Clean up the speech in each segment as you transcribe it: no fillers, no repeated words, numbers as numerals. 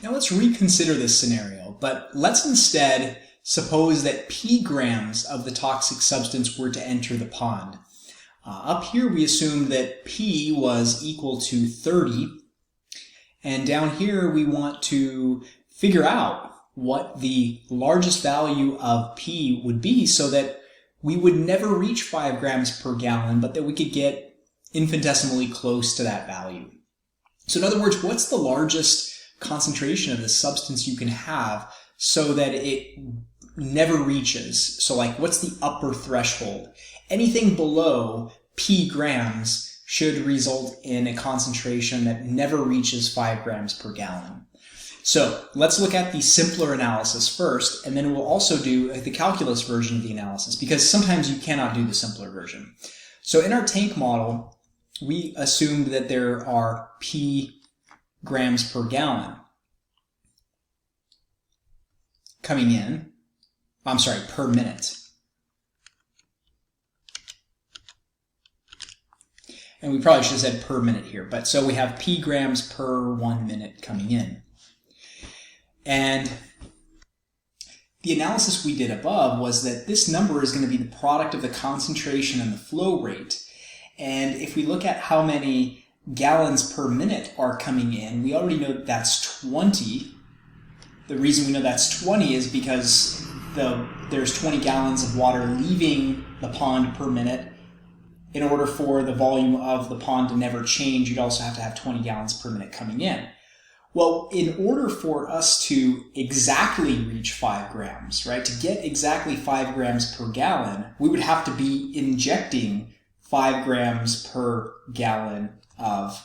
Now let's reconsider this scenario, but let's instead suppose that p grams of the toxic substance were to enter the pond. Up here we assumed that p was equal to 30, and down here we want to figure out what the largest value of p would be so that we would never reach 5 grams per gallon, but that we could get infinitesimally close to that value. So in other words, what's the largest concentration of this substance you can have so that it never reaches? So like, what's the upper threshold? Anything below p grams should result in a concentration that never reaches 5 grams per gallon. So let's look at the simpler analysis first, and then we'll also do the calculus version of the analysis, because sometimes you cannot do the simpler version. So in our tank model, we assumed that there are p grams per gallon coming in, per minute. And we probably should have said per minute here, but so we have p grams per 1 minute coming in. And the analysis we did above was that this number is going to be the product of the concentration and the flow rate. And if we look at how many gallons per minute are coming in, we already know that that's 20. The reason we know that's 20 is because there's 20 gallons of water leaving the pond per minute. In order for the volume of the pond to never change, you'd also have to have 20 gallons per minute coming in. Well, in order for us to exactly reach 5 grams, right, to get exactly 5 grams per gallon, we would have to be injecting 5 grams per gallon of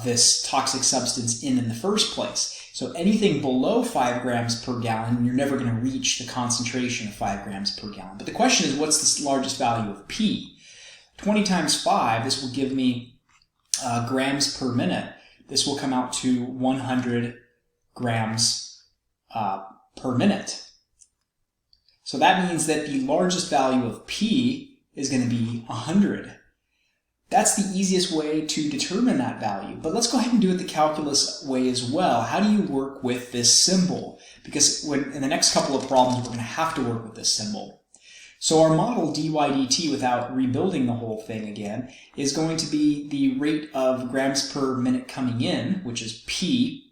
this toxic substance in the first place. So anything below 5 grams per gallon, you're never going to reach the concentration of 5 grams per gallon. But the question is, what's the largest value of p? 20 times 5, this will give me grams per minute. This will come out to 100 grams per minute. So that means that the largest value of p is going to be 100. That's the easiest way to determine that value. But let's go ahead and do it the calculus way as well. How do you work with this symbol? Because in the next couple of problems, we're going to have to work with this symbol. So our model dy dt, without rebuilding the whole thing again, is going to be the rate of grams per minute coming in, which is p,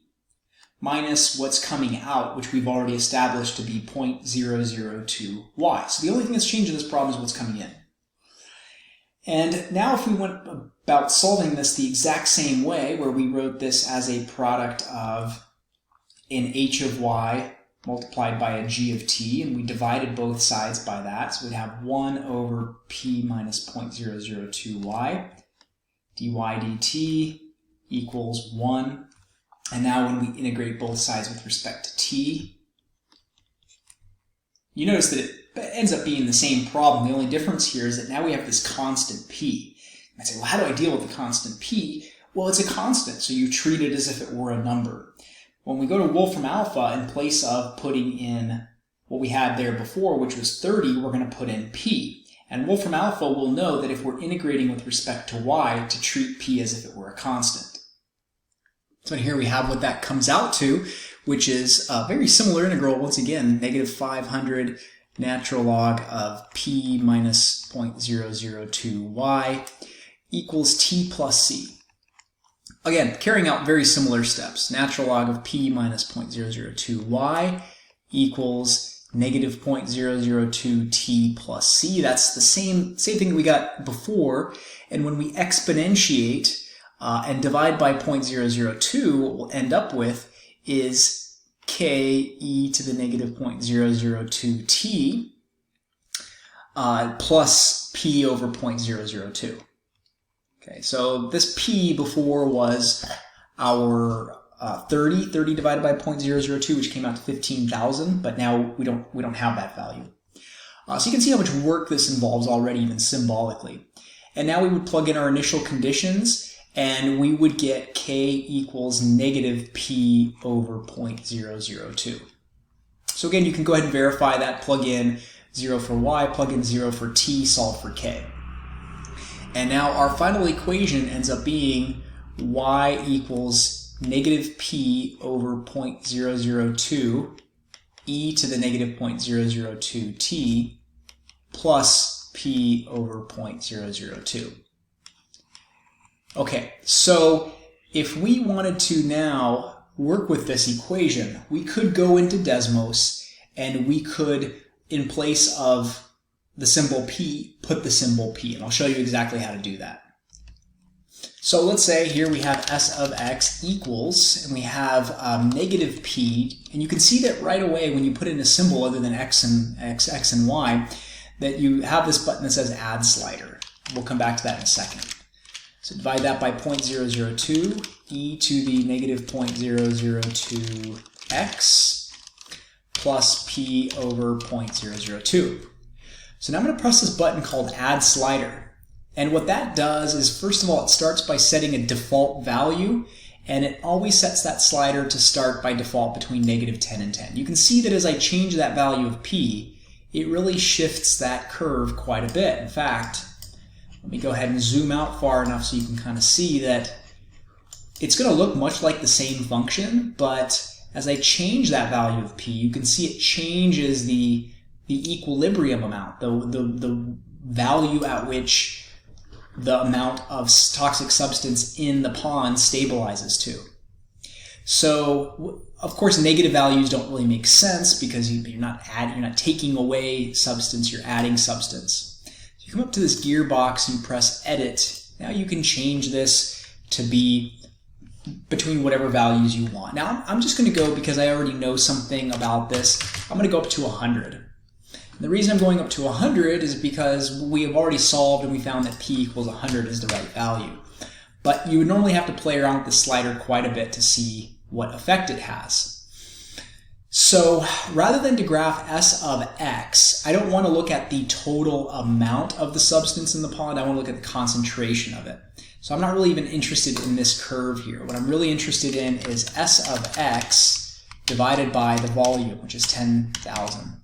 minus what's coming out, which we've already established to be 0.002y. So the only thing that's changed in this problem is what's coming in. And now if we went about solving this the exact same way, where we wrote this as a product of an h of y multiplied by a g of t, and we divided both sides by that, so we'd have 1 over p minus 0.002y, dy dt equals 1. And now when we integrate both sides with respect to t, you notice that it ends up being the same problem. The only difference here is that now we have this constant p. And I say, well, how do I deal with the constant p? Well, it's a constant, so you treat it as if it were a number. When we go to Wolfram alpha, in place of putting in what we had there before, which was 30, we're going to put in p. And Wolfram alpha will know that if we're integrating with respect to y, to treat p as if it were a constant. So here we have what that comes out to, which is a very similar integral, once again, negative 500 natural log of p minus 0.002y equals t plus c. Again, carrying out very similar steps. Natural log of p minus 0.002y equals negative 0.002t plus c. That's the same thing we got before. And when we exponentiate and divide by 0.002, what we'll end up with is k e to the negative 0.002t plus p over 0.002. Okay, so this p before was our 30 divided by 0.002, which came out to 15,000, but now we don't have that value. So you can see how much work this involves already, even symbolically. And now we would plug in our initial conditions, and we would get k equals negative p over 0.002. So again, you can go ahead and verify that, plug in 0 for y, plug in 0 for t, solve for k. And now our final equation ends up being y equals negative p over 0.002 e to the negative 0.002 t plus p over 0.002. Okay, so if we wanted to now work with this equation, we could go into Desmos and we could, in place of the symbol p, put the symbol p, and I'll show you exactly how to do that. So let's say here we have s of x equals, and we have negative p, and you can see that right away when you put in a symbol other than x and y, that you have this button that says add slider. We'll come back to that in a second. So divide that by 0.002, e to the negative 0.002x plus p over 0.002. So now I'm going to press this button called add slider. And what that does is, first of all, it starts by setting a default value, and it always sets that slider to start by default between negative 10 and 10. You can see that as I change that value of p, it really shifts that curve quite a bit. In fact, let me go ahead and zoom out far enough so you can kind of see that it's going to look much like the same function, but as I change that value of p, you can see it changes the equilibrium amount, the value at which the amount of toxic substance in the pond stabilizes to. So, of course, negative values don't really make sense because you're not taking away substance, you're adding substance. You come up to this gearbox, you press edit. Now you can change this to be between whatever values you want. Now I'm just going to go, because I already know something about this, I'm going to go up to 100. And the reason I'm going up to 100 is because we have already solved and we found that p equals 100 is the right value. But you would normally have to play around with the slider quite a bit to see what effect it has. So rather than to graph s of x, I don't want to look at the total amount of the substance in the pond, I want to look at the concentration of it. So I'm not really even interested in this curve here. What I'm really interested in is s of x divided by the volume, which is 10,000.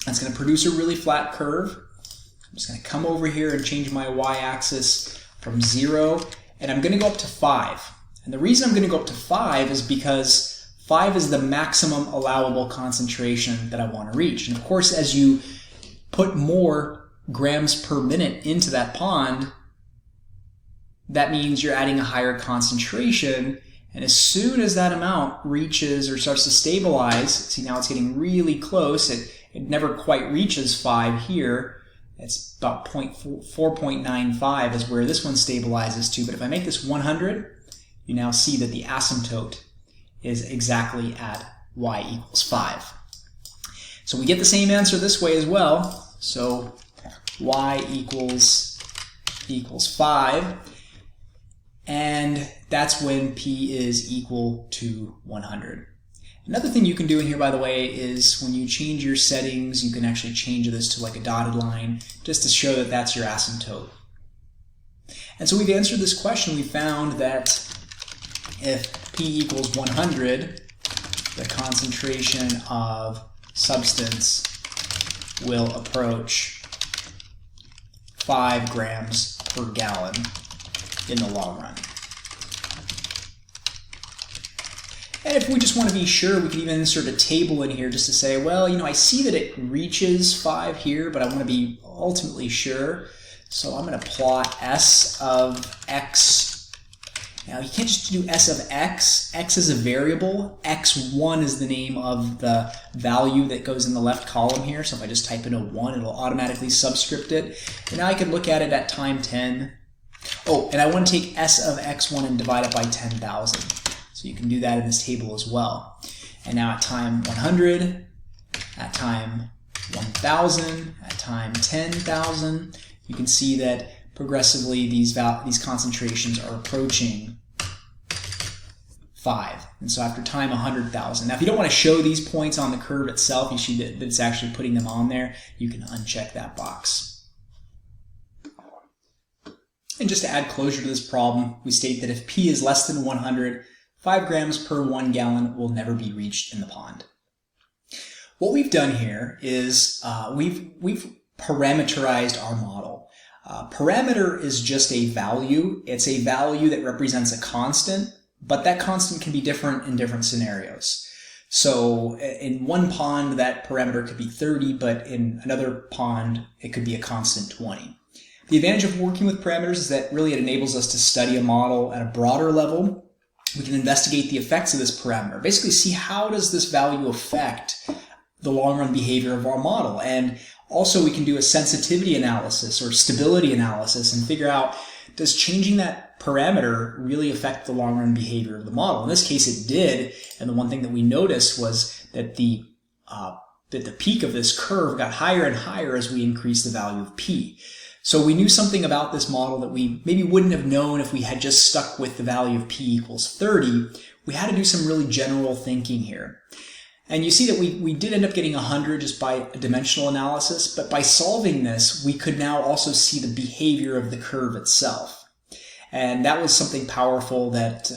That's going to produce a really flat curve. I'm just going to come over here and change my y-axis from 0, and I'm going to go up to 5. And the reason I'm going to go up to 5 is because 5 is the maximum allowable concentration that I want to reach. And of course, as you put more grams per minute into that pond, that means you're adding a higher concentration. And as soon as that amount reaches or starts to stabilize, see now it's getting really close. It never quite reaches 5 here. It's about 4.95 is where this one stabilizes to. But if I make this 100, you now see that the asymptote is exactly at y equals 5. So we get the same answer this way as well. So y equals 5. And that's when p is equal to 100. Another thing you can do in here, by the way, is when you change your settings, you can actually change this to like a dotted line just to show that that's your asymptote. And so we've answered this question. We found that if p equals 100, the concentration of substance will approach 5 grams per gallon in the long run. And if we just want to be sure, we can even insert a table in here just to say, well, I see that it reaches 5 here, but I want to be ultimately sure. So I'm going to plot s of x. Now, you can't just do s of x. X is a variable. x1 is the name of the value that goes in the left column here. So if I just type in a 1, it'll automatically subscript it. And now I can look at it at time 10. Oh, and I want to take s of x1 and divide it by 10,000. So you can do that in this table as well. And now at time 100, at time 1,000, at time 10,000, you can see that progressively these concentrations are approaching 5. And so after time 100,000. Now if you don't want to show these points on the curve itself, you see that it's actually putting them on there, you can uncheck that box. And just to add closure to this problem, we state that if p is less than 100, 5 grams per 1 gallon will never be reached in the pond. What we've done here is we've parameterized our model. Parameter is just a value. It's a value that represents a constant, but that constant can be different in different scenarios. So in one pond, that parameter could be 30, but in another pond, it could be a constant 20. The advantage of working with parameters is that really it enables us to study a model at a broader level. We can investigate the effects of this parameter, basically see how does this value affect the long-run behavior of our model. And also we can do a sensitivity analysis or stability analysis and figure out, does changing that parameter really affect the long-run behavior of the model? In this case, it did. And the one thing that we noticed was that the peak of this curve got higher and higher as we increased the value of p. So we knew something about this model that we maybe wouldn't have known if we had just stuck with the value of p equals 30. We had to do some really general thinking here. And you see that we did end up getting 100 just by a dimensional analysis, but by solving this, we could now also see the behavior of the curve itself. And that was something powerful that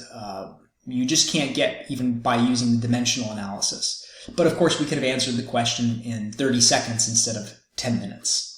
you just can't get even by using the dimensional analysis. But of course, we could have answered the question in 30 seconds instead of 10 minutes.